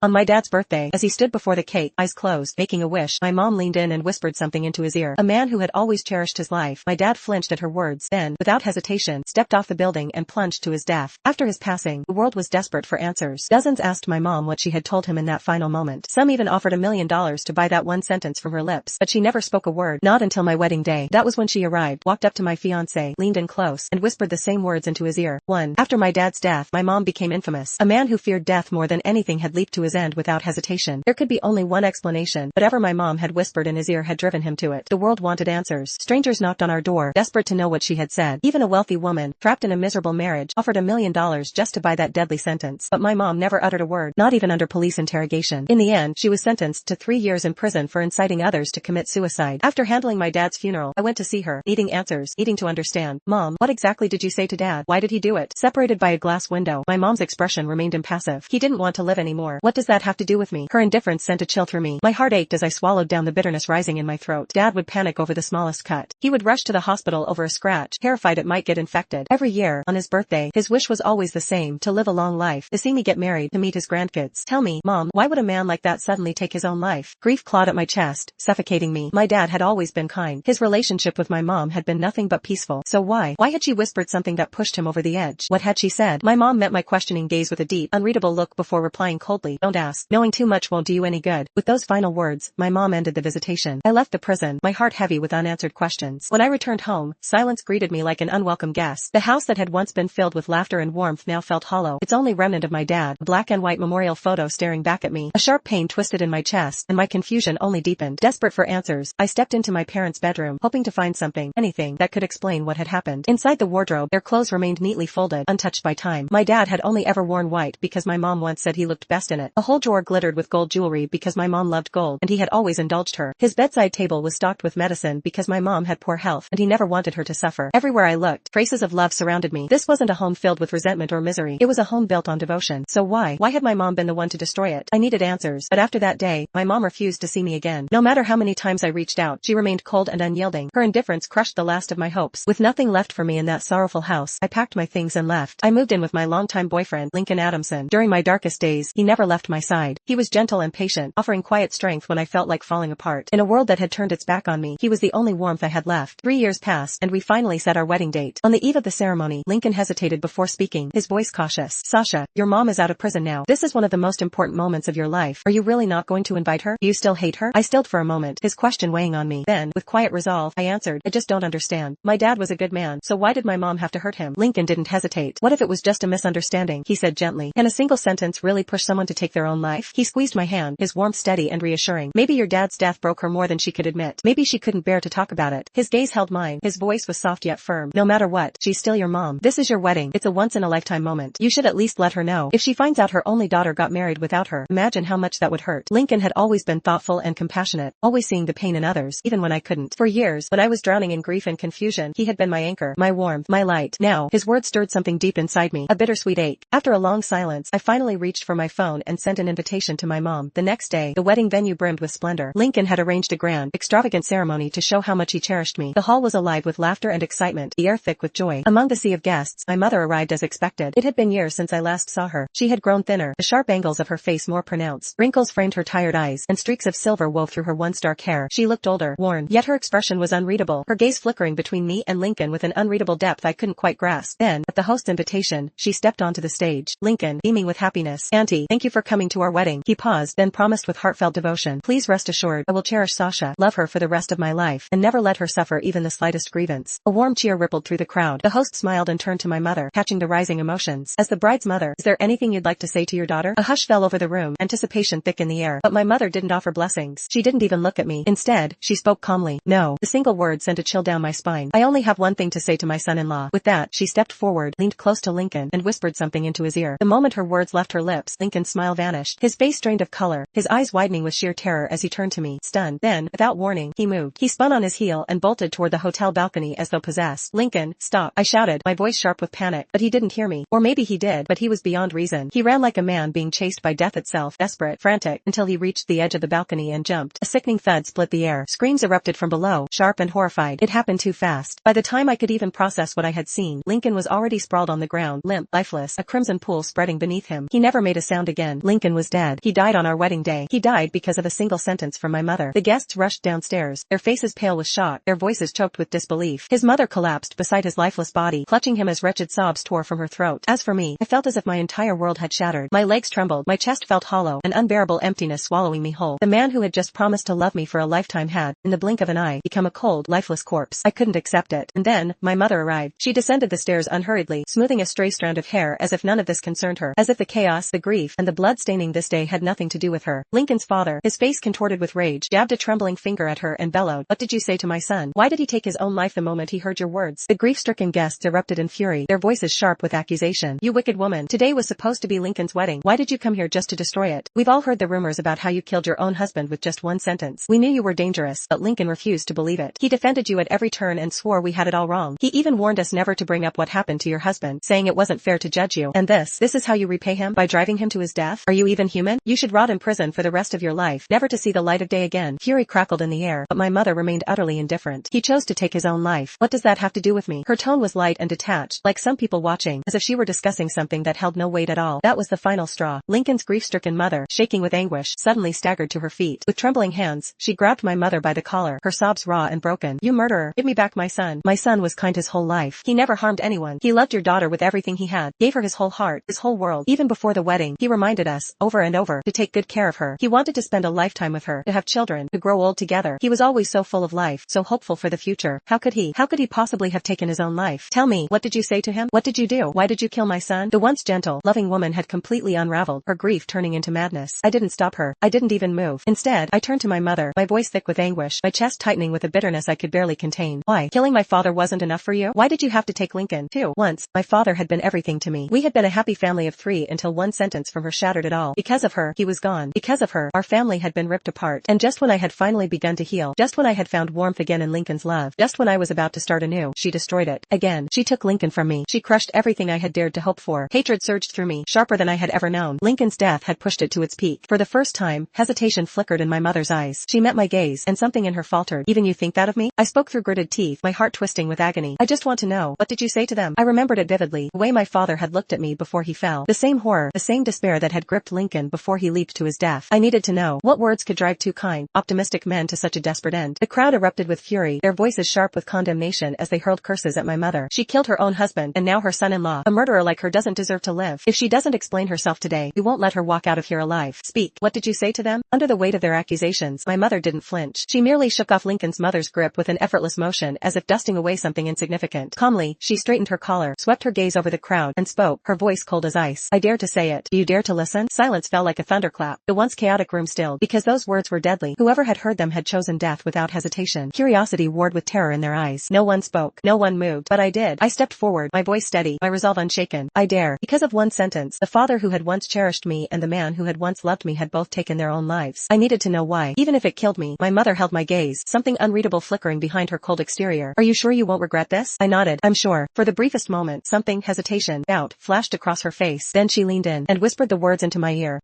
On my dad's birthday, as he stood before the cake, eyes closed, making a wish, my mom leaned in and whispered something into his ear. A man who had always cherished his life. My dad flinched at her words, then, without hesitation, stepped off the building and plunged to his death. After his passing, the world was desperate for answers. Dozens asked my mom what she had told him in that final moment. Some even offered $1 million to buy that one sentence from her lips, but she never spoke a word, not until my wedding day. That was when she arrived, walked up to my fiancé, leaned in close, and whispered the same words into his ear. 1. After my dad's death, my mom became infamous. A man who feared death more than anything had leaped to his end without hesitation. There could be only one explanation. Whatever my mom had whispered in his ear had driven him to it. The world wanted answers. Strangers knocked on our door, desperate to know what she had said. Even a wealthy woman, trapped in a miserable marriage, offered $1 million just to buy that deadly sentence. But my mom never uttered a word, not even under police interrogation. In the end, she was sentenced to 3 years in prison for inciting others to commit suicide. After handling my dad's funeral, I went to see her, needing answers, needing to understand. Mom, what exactly did you say to Dad? Why did he do it? Separated by a glass window, my mom's expression remained impassive. He didn't want to live anymore. What does that have to do with me? Her indifference sent a chill through me. My heart ached as I swallowed down the bitterness rising in my throat. Dad would panic over the smallest cut. He would rush to the hospital over a scratch, terrified it might get infected. Every year, on his birthday, his wish was always the same, to live a long life, to see me get married, to meet his grandkids. Tell me, Mom, why would a man like that suddenly take his own life? Grief clawed at my chest, suffocating me. My dad had always been kind. His relationship with my mom had been nothing but peaceful. So why? Why had she whispered something that pushed him over the edge? What had she said? My mom met my questioning gaze with a deep, unreadable look before replying coldly, "Don't ask. Knowing too much won't do you any good." With those final words, my mom ended the visitation. I left the prison, my heart heavy with unanswered questions. When I returned home, silence greeted me like an unwelcome guest. The house that had once been filled with laughter and warmth now felt hollow, its only remnant of my dad, a black and white memorial photo staring back at me. A sharp pain twisted in my chest, and my confusion only deepened. Desperate for answers, I stepped into my parents' bedroom, hoping to find something, anything, that could explain what had happened. Inside the wardrobe, their clothes remained neatly folded, untouched by time. My dad had only ever worn white because my mom once said he looked best in it. A whole drawer glittered with gold jewelry because my mom loved gold, and he had always indulged her. His bedside table was stocked with medicine because my mom had poor health, and he never wanted her to suffer. Everywhere I looked, traces of love surrounded me. This wasn't a home filled with resentment or misery. It was a home built on devotion. So why had my mom been the one to destroy it? I needed answers, but after that day, my mom refused to see me again. No matter how many times I reached out, she remained cold and unyielding. Her indifference crushed the last of my hopes. With nothing left for me in that sorrowful house, I packed my things and left. I moved in with my longtime boyfriend, Lincoln Adamson. During my darkest days, he never left my side. He was gentle and patient, offering quiet strength when I felt like falling apart. In a world that had turned its back on me, he was the only warmth I had left. 3 years passed, and we finally set our wedding date. On the eve of the ceremony, Lincoln hesitated before speaking, his voice cautious. "Sasha, your mom is out of prison now. This is one of the most important moments of your life. Are you really not going to invite her? Do you still hate her?" I stilled for a moment, his question weighing on me. Then, with quiet resolve, I answered, "I just don't understand. My dad was a good man, so why did my mom have to hurt him?" Lincoln didn't hesitate. "What if it was just a misunderstanding?" he said gently. "Can a single sentence really push someone to take their own life?" He squeezed my hand, his warmth steady and reassuring. "Maybe your dad's death broke her more than she could admit. Maybe she couldn't bear to talk about it." His gaze held mine, his voice was soft yet firm. "No matter what, she's still your mom. This is your wedding. It's a once-in-a-lifetime moment. You should at least let her know. If she finds out her only daughter got married without her, imagine how much that would hurt." Lincoln had always been thoughtful and compassionate, always seeing the pain in others, even when I couldn't. For years, when I was drowning in grief and confusion, he had been my anchor, my warmth, my light. Now, his words stirred something deep inside me, a bittersweet ache. After a long silence, I finally reached for my phone and sent an invitation to my mom. The next day, the wedding venue brimmed with splendor. Lincoln had arranged a grand, extravagant ceremony to show how much he cherished me. The hall was alive with laughter and excitement, the air thick with joy. Among the sea of guests, my mother arrived as expected. It had been years since I last saw her. She had grown thinner, the sharp angles of her face more pronounced. Wrinkles framed her tired eyes, and streaks of silver wove through her once dark hair. She looked older, worn, yet her expression was unreadable, her gaze flickering between me and Lincoln with an unreadable depth I couldn't quite grasp. Then, at the host's invitation, she stepped onto the stage. Lincoln, beaming with happiness. "Auntie, thank you for coming to our wedding." He paused, then promised with heartfelt devotion, "Please rest assured, I will cherish Sasha, love her for the rest of my life, and never let her suffer even the slightest grievance." A warm cheer rippled through the crowd. The host smiled and turned to my mother, catching the rising emotions. "As the bride's mother, is there anything you'd like to say to your daughter?" A hush fell over the room, anticipation thick in the air, but my mother didn't offer blessings. She didn't even look at me. Instead, she spoke calmly. "No." The single word sent a chill down my spine. "I only have one thing to say to my son-in-law." With that, she stepped forward, leaned close to Lincoln, and whispered something into his ear. The moment her words left her lips, Lincoln's smile vanished. His face drained of color, his eyes widening with sheer terror as he turned to me, stunned. Then, without warning, he moved. He spun on his heel and bolted toward the hotel balcony as though possessed. "Lincoln, stop!" I shouted, my voice sharp with panic, but he didn't hear me. Or maybe he did, but he was beyond reason. He ran like a man being chased by death itself, desperate, frantic, until he reached the edge of the balcony and jumped. A sickening thud split the air. Screams erupted from below, sharp and horrified. It happened too fast. By the time I could even process what I had seen, Lincoln was already sprawled on the ground, limp, lifeless, a crimson pool spreading beneath him. He never made a sound again. Lincoln was dead. He died on our wedding day. He died because of a single sentence from my mother. The guests rushed downstairs, their faces pale with shock, their voices choked with disbelief. His mother collapsed beside his lifeless body, clutching him as wretched sobs tore from her throat. As for me, I felt as if my entire world had shattered. My legs trembled, my chest felt hollow, an unbearable emptiness swallowing me whole. The man who had just promised to love me for a lifetime had, in the blink of an eye, become a cold, lifeless corpse. I couldn't accept it. And then, my mother arrived. She descended the stairs unhurriedly, smoothing a stray strand of hair as if none of this concerned her, as if the chaos, the grief, and the blood staining this day had nothing to do with her. Lincoln's father, his face contorted with rage, jabbed a trembling finger at her and bellowed, "What did you say to my son? Why did he take his own life the moment he heard your words?" The grief-stricken guests erupted in fury, their voices sharp with accusation. "You wicked woman! Today was supposed to be Lincoln's wedding. Why did you come here just to destroy it? We've all heard the rumors about how you killed your own husband with just one sentence. We knew you were dangerous, but Lincoln refused to believe it. He defended you at every turn and swore we had it all wrong. He even warned us never to bring up what happened to your husband, saying it wasn't fair to judge you. And this is how you repay him? By driving him to his death? Are you even human? You should rot in prison for the rest of your life, never to see the light of day again." Fury crackled in the air, but my mother remained utterly indifferent. "He chose to take his own life. What does that have to do with me?" Her tone was light and detached, like some people watching, as if she were discussing something that held no weight at all. That was the final straw. Lincoln's grief-stricken mother, shaking with anguish, suddenly staggered to her feet. With trembling hands, she grabbed my mother by the collar, her sobs raw and broken. "You murderer! Give me back my son. My son was kind his whole life. He never harmed anyone. He loved your daughter with everything he had, gave her his whole heart, his whole world. Even before the wedding, he reminded us, over and over, to take good care of her. He wanted to spend a lifetime with her, to have children, to grow old together. He was always so full of life, so hopeful for the future. How could he possibly have taken his own life? Tell me, what did you say to him? What did you do? Why did you kill my son?" The once gentle, loving woman had completely unraveled, her grief turning into madness. I didn't stop her. I didn't even move. Instead, I turned to my mother, my voice thick with anguish, my chest tightening with a bitterness I could barely contain. "Why? Killing my father wasn't enough for you? Why did you have to take Lincoln, too? Once, my father had been everything to me. We had been a happy family of 3 until one sentence from her shattered it all. Because of her, he was gone. Because of her, our family had been ripped apart. And just when I had finally begun to heal, just when I had found warmth again in Lincoln's love, just when I was about to start anew, she destroyed it. Again, she took Lincoln from me. She crushed everything I had dared to hope for. Hatred surged through me, sharper than I had ever known. Lincoln's death had pushed it to its peak. For the first time, hesitation flickered in my mother's eyes. She met my gaze, and something in her faltered. "Even you think that of me?" I spoke through gritted teeth, my heart twisting with agony. "I just want to know, what did you say to them?" I remembered it vividly, the way my father had looked at me before he fell. The same horror, the same despair that had gripped Lincoln before he leaped to his death. I needed to know. What words could drive two kind, optimistic men to such a desperate end? The crowd erupted with fury, their voices sharp with condemnation as they hurled curses at my mother. She killed her own husband, and now her son-in-law. A murderer like her doesn't deserve to live. If she doesn't explain herself today, we won't let her walk out of here alive. Speak. What did you say to them? Under the weight of their accusations, my mother didn't flinch. She merely shook off Lincoln's mother's grip with an effortless motion, as if dusting away something insignificant. Calmly, she straightened her collar, swept her gaze over the crowd, and spoke, her voice cold as ice. "I dare to say it. Do you dare to listen?" Silence fell like a thunderclap. The once chaotic room stilled, because those words were deadly. Whoever had heard them had chosen death without hesitation. Curiosity warred with terror in their eyes. No one spoke. No one moved. But I did. I stepped forward, my voice steady, my resolve unshaken. "I dare. Because of one sentence, the father who had once cherished me and the man who had once loved me had both taken their own lives. I needed to know why. Even if it killed me." My mother held my gaze, something unreadable flickering behind her cold exterior. "Are you sure you won't regret this?" I nodded. "I'm sure." For the briefest moment, something, hesitation, doubt, flashed across her face. Then she leaned in and whispered the words into my ear.